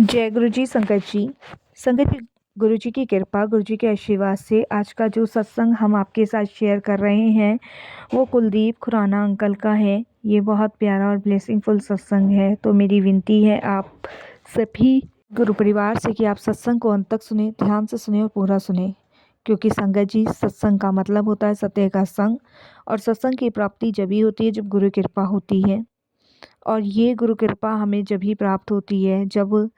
जय गुरु जी। संगत जी, गुरु जी की कृपा, गुरु जी के आशीर्वाद से आज का जो सत्संग हम आपके साथ शेयर कर रहे हैं वो कुलदीप खुराना अंकल का है। ये बहुत प्यारा और ब्लेसिंगफुल सत्संग है। तो मेरी विनती है आप सभी गुरु परिवार से कि आप सत्संग को अंत तक सुने, ध्यान से सुने और पूरा सुने, क्योंकि संगत जी, सत्संग का मतलब होता है सत्य का संग, और सत्संग की प्राप्ति जब ही होती है जब गुरु कृपा होती है। और ये गुरु कृपा हमें जब ही प्राप्त होती है जब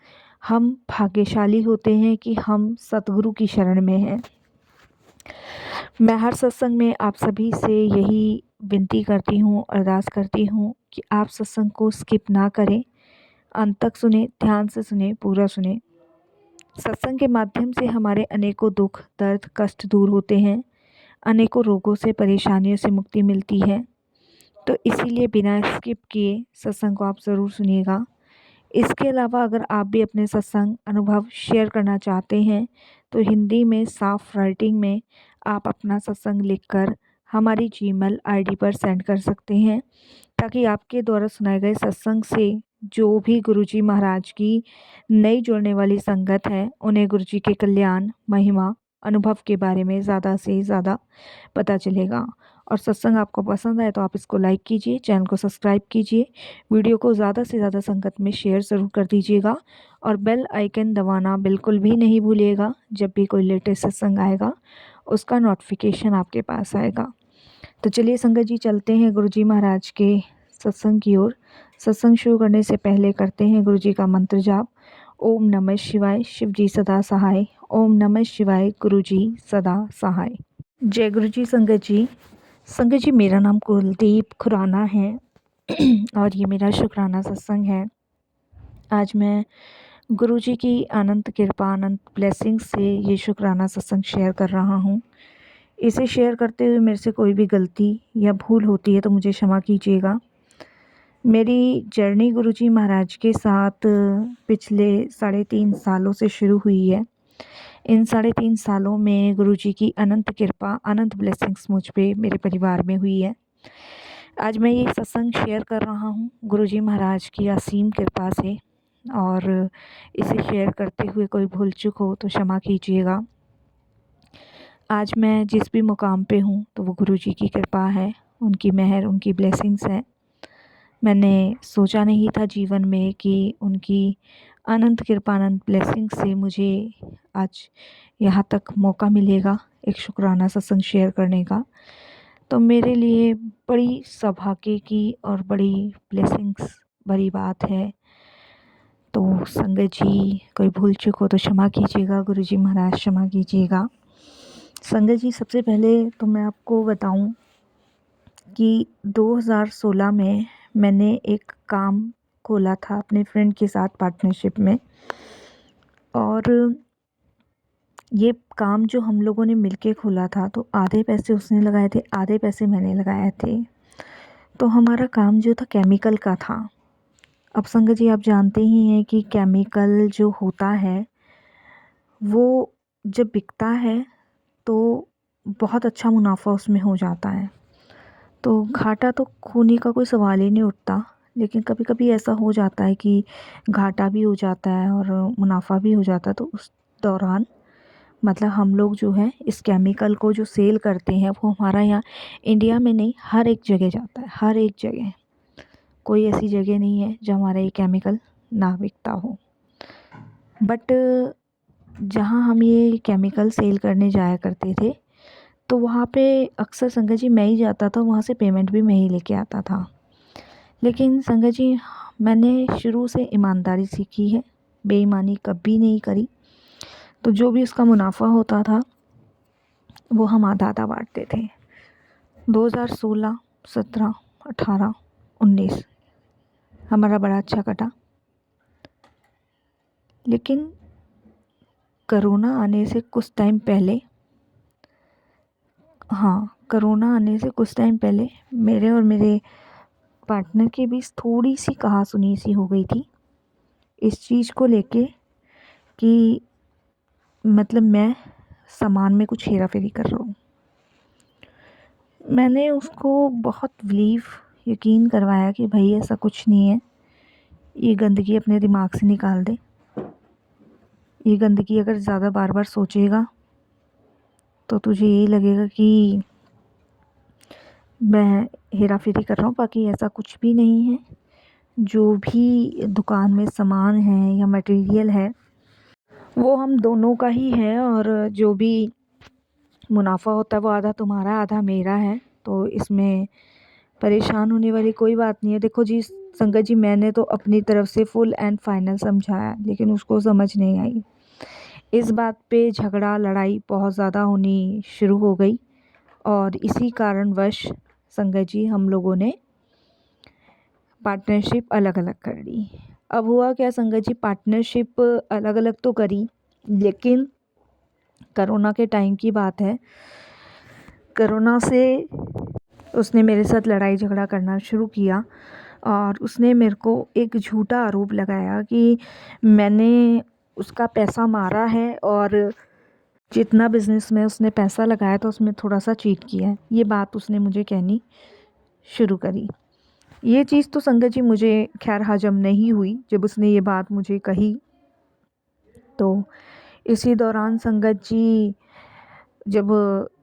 हम भाग्यशाली होते हैं कि हम सतगुरु की शरण में हैं। मैं हर सत्संग में आप सभी से यही विनती करती हूँ, अरदास करती हूँ कि आप सत्संग को स्किप ना करें, अंत तक सुने, ध्यान से सुने, पूरा सुने। सत्संग के माध्यम से हमारे अनेकों दुख, दर्द, कष्ट दूर होते हैं, अनेकों रोगों से, परेशानियों से मुक्ति मिलती है। तो इसीलिए बिना स्किप किए सत्संग को आप ज़रूर सुनिएगा। इसके अलावा अगर आप भी अपने सत्संग अनुभव शेयर करना चाहते हैं तो हिंदी में साफ राइटिंग में आप अपना सत्संग लिखकर हमारी जीमेल आईडी पर सेंड कर सकते हैं, ताकि आपके द्वारा सुनाए गए सत्संग से जो भी गुरुजी महाराज की नई जुड़ने वाली संगत है उन्हें गुरुजी के कल्याण, महिमा, अनुभव के बारे में ज़्यादा से ज़्यादा पता चलेगा। और सत्संग आपको पसंद आए तो आप इसको लाइक कीजिए, चैनल को सब्सक्राइब कीजिए, वीडियो को ज़्यादा से ज़्यादा संगत में शेयर ज़रूर कर दीजिएगा, और बेल आइकन दबाना बिल्कुल भी नहीं भूलिएगा। जब भी कोई लेटेस्ट सत्संग आएगा उसका नोटिफिकेशन आपके पास आएगा। तो चलिए संगत जी, चलते हैं गुरुजी महाराज के सत्संग की ओर। सत्संग शुरू करने से पहले करते हैं गुरुजी का मंत्र जाप। ओम नमः शिवाय, शिव जी सदा सहाय। ओम नमः शिवाय, गुरुजी सदा सहाय। जय गुरुजी। संगत जी, मेरा नाम कुलदीप खुराना है और ये मेरा शुक्राना सत्संग है। आज मैं गुरुजी की अनंत कृपा, अनंत ब्लेसिंग से ये शुक्राना सत्संग शेयर कर रहा हूँ। इसे शेयर करते हुए मेरे से कोई भी गलती या भूल होती है तो मुझे क्षमा कीजिएगा। मेरी जर्नी गुरुजी महाराज के साथ पिछले 3.5 सालों से शुरू हुई है। इन 3.5 सालों में गुरुजी की अनंत कृपा, अनंत ब्लेसिंग्स मुझ पे, मेरे परिवार में हुई है। आज मैं ये सत्संग शेयर कर रहा हूँ गुरुजी महाराज की असीम कृपा से, और इसे शेयर करते हुए कोई भूल चूक हो तो क्षमा कीजिएगा। आज मैं जिस भी मुकाम पे हूँ तो वो गुरुजी की कृपा है, उनकी मेहर, उनकी ब्लेसिंग्स है। मैंने सोचा नहीं था जीवन में कि उनकी अनंत कृपा, अनंत ब्लेसिंग से मुझे आज यहाँ तक मौका मिलेगा एक शुक्राना सत्संग शेयर करने का। तो मेरे लिए बड़ी सौभाग्य की और बड़ी ब्लेसिंग्स भरी बात है। तो संगत जी, कोई भूल चूक हो तो क्षमा कीजिएगा, गुरुजी महाराज क्षमा कीजिएगा। संगत जी, सबसे पहले तो मैं आपको बताऊं कि 2016 में मैंने एक काम खोला था अपने फ्रेंड के साथ पार्टनरशिप में, और ये काम जो हम लोगों ने मिलके खोला था तो आधे पैसे उसने लगाए थे, आधे पैसे मैंने लगाए थे। तो हमारा काम जो था केमिकल का था। अब संगत जी, आप जानते ही हैं कि केमिकल जो होता है वो जब बिकता है तो बहुत अच्छा मुनाफा उसमें हो जाता है। तो घाटा तो खोने का कोई सवाल ही नहीं उठता, लेकिन कभी कभी ऐसा हो जाता है कि घाटा भी हो जाता है और मुनाफा भी हो जाता है। तो उस दौरान मतलब हम लोग जो है इस केमिकल को जो सेल करते हैं वो हमारा यहाँ इंडिया में नहीं, हर एक जगह जाता है, हर एक जगह। कोई ऐसी जगह नहीं है जहाँ हमारा ये केमिकल ना बिकता हो। बट जहाँ हम ये केमिकल सेल करने जाया करते थे तो वहाँ पे अक्सर संगत जी मैं ही जाता था, वहाँ से पेमेंट भी मैं ही लेके आता था। लेकिन संगत जी, मैंने शुरू से ईमानदारी सीखी है, बेईमानी कभी नहीं करी। तो जो भी उसका मुनाफा होता था वो हम आधा आधा बांटते थे। 2016, 17, 18, 19 हमारा बड़ा अच्छा कटा। लेकिन कोरोना आने से कुछ टाइम पहले, कोरोना आने से कुछ टाइम पहले मेरे और मेरे पार्टनर के बीच थोड़ी सी कहासुनी सी हो गई थी इस चीज़ को लेके कि मतलब मैं सामान में कुछ हेरा फेरी कर रहा हूँ। मैंने उसको बहुत यकीन करवाया कि भाई ऐसा कुछ नहीं है, ये गंदगी अपने दिमाग से निकाल दे। ये गंदगी अगर ज़्यादा बार बार सोचेगा तो तुझे यही लगेगा कि मैं हेरा फेरी कर रहा हूँ, बाकी ऐसा कुछ भी नहीं है। जो भी दुकान में सामान है या मटेरियल है वो हम दोनों का ही है, और जो भी मुनाफा होता है वो आधा तुम्हारा आधा मेरा है, तो इसमें परेशान होने वाली कोई बात नहीं है। देखो जी संगत जी, मैंने तो अपनी तरफ से फुल एंड फाइनल समझाया, लेकिन उसको समझ नहीं आई। इस बात पे झगड़ा लड़ाई बहुत ज़्यादा होनी शुरू हो गई, और इसी कारणवश संगत जी हम लोगों ने पार्टनरशिप अलग अलग कर ली। अब हुआ क्या संगत जी, पार्टनरशिप अलग अलग तो करी, लेकिन कोरोना के टाइम की बात है। कोरोना से उसने मेरे साथ लड़ाई झगड़ा करना शुरू किया, और उसने मेरे को एक झूठा आरोप लगाया कि मैंने उसका पैसा मारा है, और जितना बिज़नेस में उसने पैसा लगाया था उसमें थोड़ा सा चीट किया है। ये बात उसने मुझे कहनी शुरू करी। ये चीज़ तो संगत जी मुझे खैर हजम नहीं हुई जब उसने ये बात मुझे कही। तो इसी दौरान संगत जी जब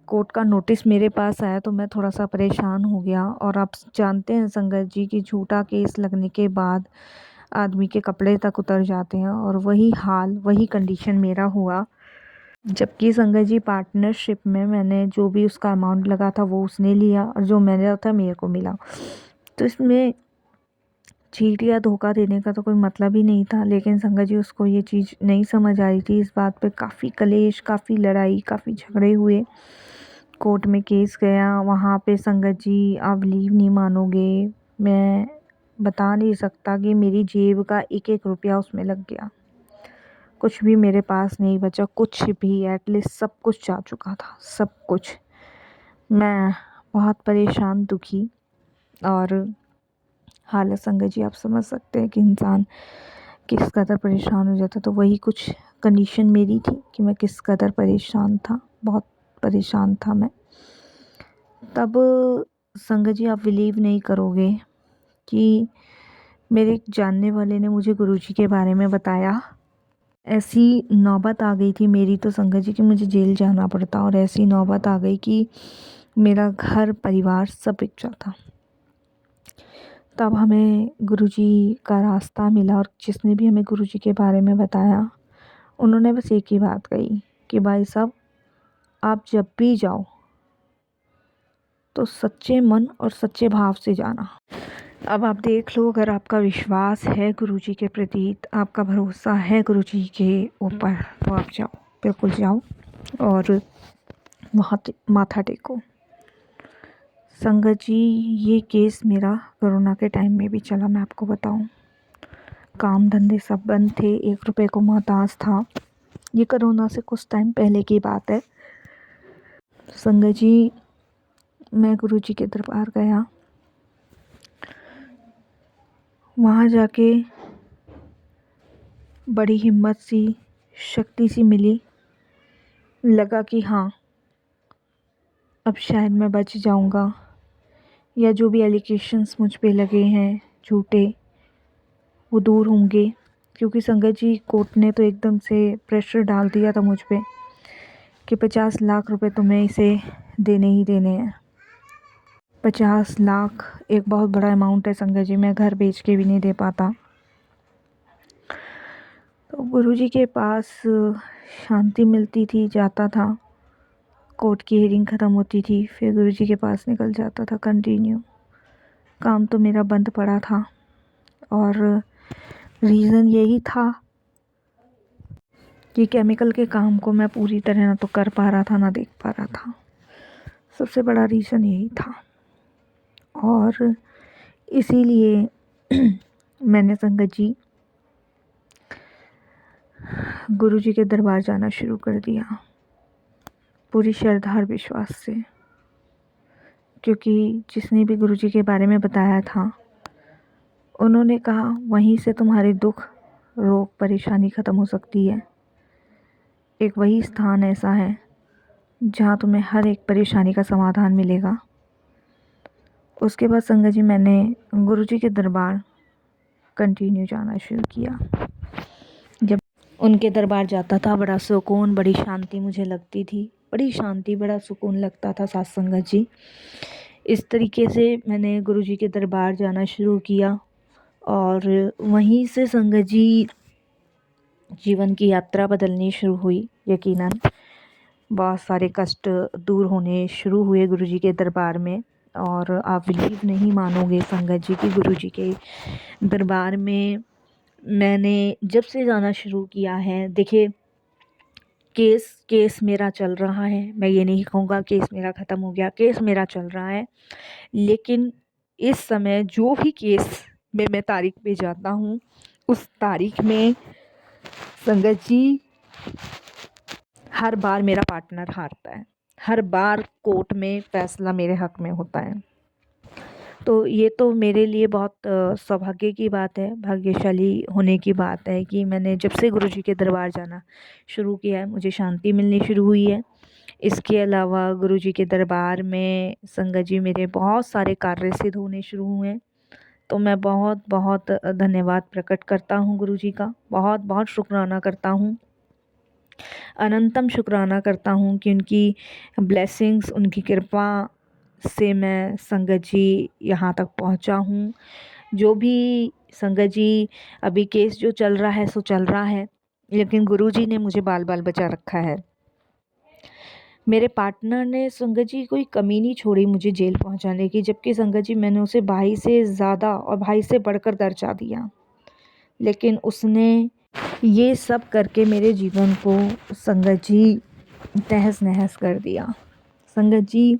कोर्ट का नोटिस मेरे पास आया तो मैं थोड़ा सा परेशान हो गया, और आप जानते हैं संगत जी कि झूठा केस लगने के बाद आदमी के कपड़े तक उतर जाते हैं, और वही हाल वही कंडीशन मेरा हुआ। जबकि संगत जी पार्टनरशिप में मैंने जो भी उसका अमाउंट लगा था वो उसने लिया, और जो मेरा था मेरे को मिला। तो इसमें चीट या धोखा देने का तो कोई मतलब ही नहीं था, लेकिन संगत जी उसको ये चीज़ नहीं समझ आ रही थी। इस बात पे काफ़ी कलेश, काफ़ी लड़ाई, काफ़ी झगड़े हुए, कोर्ट में केस गया। वहाँ पे संगत जी आप बिलीव नहीं मानोगे, मैं बता नहीं सकता कि मेरी जेब का एक एक रुपया उसमें लग गया। कुछ भी मेरे पास नहीं बचा, कुछ भी, एटलीस्ट सब कुछ जा चुका था, सब कुछ। मैं बहुत परेशान, दुखी, और हालत संगत जी आप समझ सकते हैं कि इंसान किस कदर परेशान हो जाता। तो वही कुछ कंडीशन मेरी थी कि मैं किस कदर परेशान था, बहुत परेशान था मैं। तब संगत जी आप बिलीव नहीं करोगे कि मेरे एक जानने वाले ने मुझे गुरुजी के बारे में बताया। ऐसी नौबत आ गई थी मेरी तो संगत जी कि मुझे जेल जाना पड़ता, और ऐसी नौबत आ गई कि मेरा घर परिवार सब बिक जाता। तब हमें गुरुजी का रास्ता मिला, और जिसने भी हमें गुरुजी के बारे में बताया उन्होंने बस एक ही बात कही कि भाई साहब आप जब भी जाओ तो सच्चे मन और सच्चे भाव से जाना। अब आप देख लो, अगर आपका विश्वास है गुरुजी के प्रति, आपका भरोसा है गुरुजी के ऊपर, तो आप जाओ, बिल्कुल जाओ और वहाँ माथा टेको। संगत जी ये केस मेरा कोरोना के टाइम में भी चला, मैं आपको बताऊं। काम धंधे सब बंद थे, 1 रुपए को मोहताज था। ये कोरोना से कुछ टाइम पहले की बात है। संगत जी मैं गुरुजी के दरबार गया, वहाँ जाके बड़ी हिम्मत सी, शक्ति सी मिली। लगा कि हाँ अब शायद मैं बच जाऊँगा, या जो भी एलिगेशंस मुझ पे लगे हैं झूठे वो दूर होंगे। क्योंकि संगत जी कोर्ट ने तो एकदम से प्रेशर डाल दिया था मुझ पे कि 50 लाख रुपए तुम्हें इसे देने ही देने हैं। 50 लाख एक बहुत बड़ा अमाउंट है संगत जी, मैं घर बेच के भी नहीं दे पाता। तो गुरुजी के पास शांति मिलती थी, जाता था, कोर्ट की हियरिंग ख़त्म होती थी, फिर गुरुजी के पास निकल जाता था कंटिन्यू। काम तो मेरा बंद पड़ा था, और रीज़न यही था कि केमिकल के काम को मैं पूरी तरह ना तो कर पा रहा था ना देख पा रहा था। सबसे बड़ा रीज़न यही था, और इसीलिए मैंने संगत जी गुरुजी के दरबार जाना शुरू कर दिया, पूरी श्रद्धा और विश्वास से। क्योंकि जिसने भी गुरुजी के बारे में बताया था उन्होंने कहा वहीं से तुम्हारे दुख रोग परेशानी ख़त्म हो सकती है। एक वही स्थान ऐसा है जहाँ तुम्हें हर एक परेशानी का समाधान मिलेगा। उसके बाद संगत जी मैंने गुरुजी के दरबार कंटिन्यू जाना शुरू किया। जब उनके दरबार जाता था, बड़ा सुकून, बड़ी शांति मुझे लगती थी, बड़ी शांति, बड़ा सुकून लगता था साथ संगत जी। इस तरीके से मैंने गुरुजी के दरबार जाना शुरू किया और वहीं से संगत जी जीवन की यात्रा बदलनी शुरू हुई। यकीनन बहुत सारे कष्ट दूर होने शुरू हुए गुरुजी के दरबार में। और आप बिलीव नहीं मानोगे संगत जी कि गुरुजी के दरबार में मैंने जब से जाना शुरू किया है, देखिए केस मेरा चल रहा है, मैं ये नहीं कहूँगा केस मेरा ख़त्म हो गया, केस मेरा चल रहा है, लेकिन इस समय जो भी केस में मैं तारीख पे जाता हूँ, उस तारीख में संगत जी हर बार मेरा पार्टनर हारता है, हर बार कोर्ट में फैसला मेरे हक में होता है। तो ये तो मेरे लिए बहुत सौभाग्य की बात है, भाग्यशाली होने की बात है कि मैंने जब से गुरुजी के दरबार जाना शुरू किया है, मुझे शांति मिलनी शुरू हुई है। इसके अलावा गुरुजी के दरबार में संगत जी मेरे बहुत सारे कार्य सिद्ध होने शुरू हुए हैं। तो मैं बहुत बहुत धन्यवाद प्रकट करता हूँ गुरुजी का, बहुत बहुत शुक्राना करता हूँ, अनंतम शुक्राना करता हूँ कि उनकी ब्लेसिंग्स, उनकी कृपा से मैं संगत जी यहाँ तक पहुँचा हूँ। जो भी संगत जी अभी केस जो चल रहा है सो चल रहा है, लेकिन गुरुजी ने मुझे बाल बाल बचा रखा है। मेरे पार्टनर ने संगत जी कोई कमी नहीं छोड़ी मुझे जेल पहुंचाने की, जबकि संगत जी मैंने उसे भाई से ज़्यादा और भाई से बढ़कर दर्जा दिया, लेकिन उसने ये सब करके मेरे जीवन को संगत जी तहस नहस कर दिया। संगत जी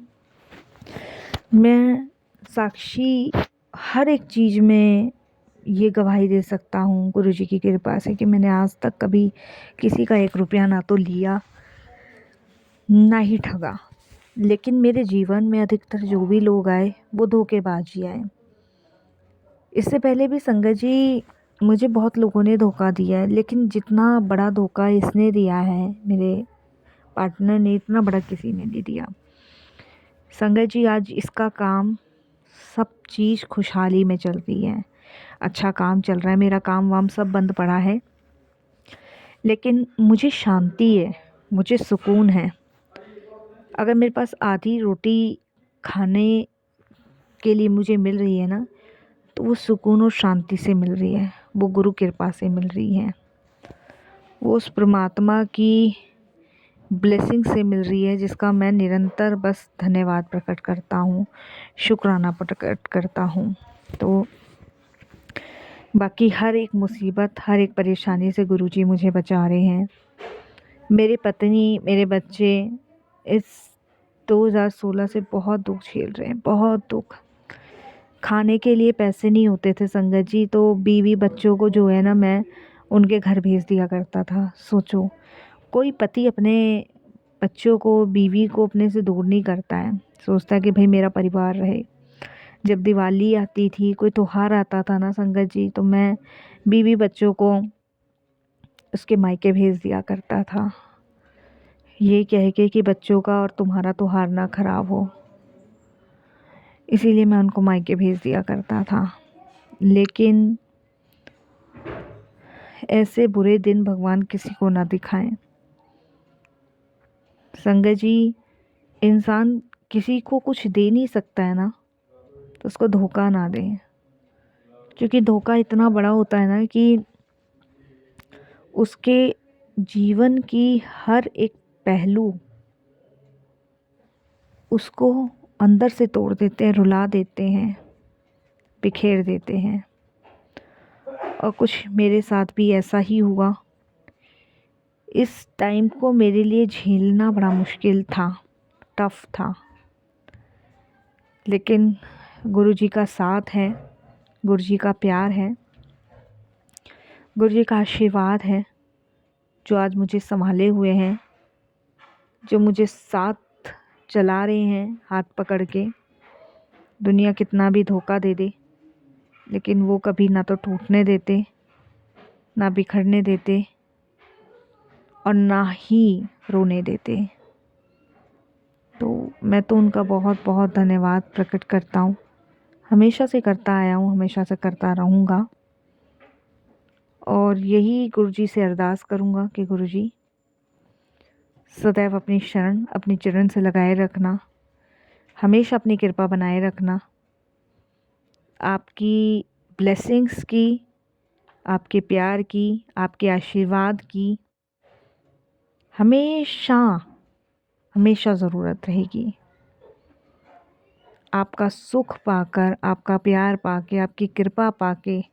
मैं साक्षी हर एक चीज़ में ये गवाही दे सकता हूँ गुरुजी की कृपा से कि मैंने आज तक कभी किसी का 1 रुपया ना तो लिया ना ही ठगा, लेकिन मेरे जीवन में अधिकतर जो भी लोग आए वो धोखेबाज ही आए। इससे पहले भी संगत जी मुझे बहुत लोगों ने धोखा दिया है, लेकिन जितना बड़ा धोखा इसने दिया है मेरे पार्टनर ने, इतना बड़ा किसी ने नहीं दिया। संगत जी आज इसका काम, सब चीज़ खुशहाली में चल रही है, अच्छा काम चल रहा है, मेरा काम वाम सब बंद पड़ा है, लेकिन मुझे शांति है, मुझे सुकून है। अगर मेरे पास आधी रोटी खाने के लिए मुझे मिल रही है ना, तो वो सुकून और शांति से मिल रही है, वो गुरु कृपा से मिल रही है, वो उस परमात्मा की ब्लेसिंग से मिल रही है, जिसका मैं निरंतर बस धन्यवाद प्रकट करता हूँ, शुक्राना प्रकट करता हूँ। तो बाकी हर एक मुसीबत, हर एक परेशानी से गुरुजी मुझे बचा रहे हैं। मेरे पत्नी, मेरे बच्चे इस 2016 से बहुत दुख झेल रहे हैं, बहुत दुख। खाने के लिए पैसे नहीं होते थे संगत जी, तो बीवी बच्चों को जो है ना, मैं उनके घर भेज दिया करता था। सोचो, कोई पति अपने बच्चों को, बीवी को अपने से दूर नहीं करता है, सोचता है कि भाई मेरा परिवार रहे। जब दिवाली आती थी, कोई त्योहार आता था ना संगत जी, तो मैं बीवी बच्चों को उसके मायके भेज दिया करता था, ये कह के कि बच्चों का और तुम्हारा त्योहार ना खराब हो, इसीलिए मैं उनको मायके भेज दिया करता था। लेकिन ऐसे बुरे दिन भगवान किसी को ना दिखाएं। संगत जी, इंसान किसी को कुछ दे नहीं सकता है ना, तो उसको धोखा ना दें, क्योंकि धोखा इतना बड़ा होता है ना कि उसके जीवन की हर एक पहलू उसको अंदर से तोड़ देते हैं, रुला देते हैं, बिखेर देते हैं। और कुछ मेरे साथ भी ऐसा ही हुआ। इस टाइम को मेरे लिए झेलना बड़ा मुश्किल था, टफ था, लेकिन गुरुजी का साथ है, गुरुजी का प्यार है, गुरुजी का आशीर्वाद है, जो आज मुझे संभाले हुए हैं, जो मुझे साथ चला रहे हैं हाथ पकड़ के। दुनिया कितना भी धोखा दे दे, लेकिन वो कभी ना तो टूटने देते, ना बिखरने देते, और ना ही रोने देते। तो मैं तो उनका बहुत बहुत धन्यवाद प्रकट करता हूँ, हमेशा से करता आया हूँ, हमेशा से करता रहूँगा। और यही गुरुजी से अरदास करूँगा कि गुरुजी सदैव अपनी शरण अपने चरण से लगाए रखना, हमेशा अपनी कृपा बनाए रखना, आपकी ब्लेसिंग्स की, आपके प्यार की, आपके आशीर्वाद की हमेशा हमेशा ज़रूरत रहेगी। आपका सुख पाकर, आपका प्यार पाके, आपकी कृपा पाके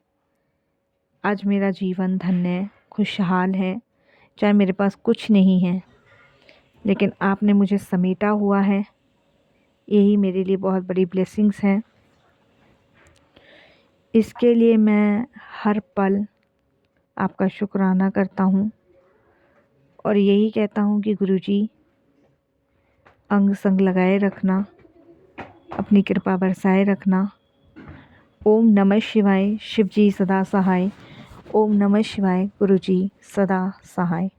आज मेरा जीवन धन्य खुशहाल है। चाहे मेरे पास कुछ नहीं है, लेकिन आपने मुझे समेटा हुआ है, यही मेरे लिए बहुत बड़ी ब्लेसिंग्स हैं। इसके लिए मैं हर पल आपका शुक्राना करता हूँ और यही कहता हूँ कि गुरुजी अंग संग लगाए रखना, अपनी कृपा बरसाए रखना। ओम नमः शिवाय, शिव जी सदा सहाय। ओम नमः शिवाय, गुरुजी सदा सहाय।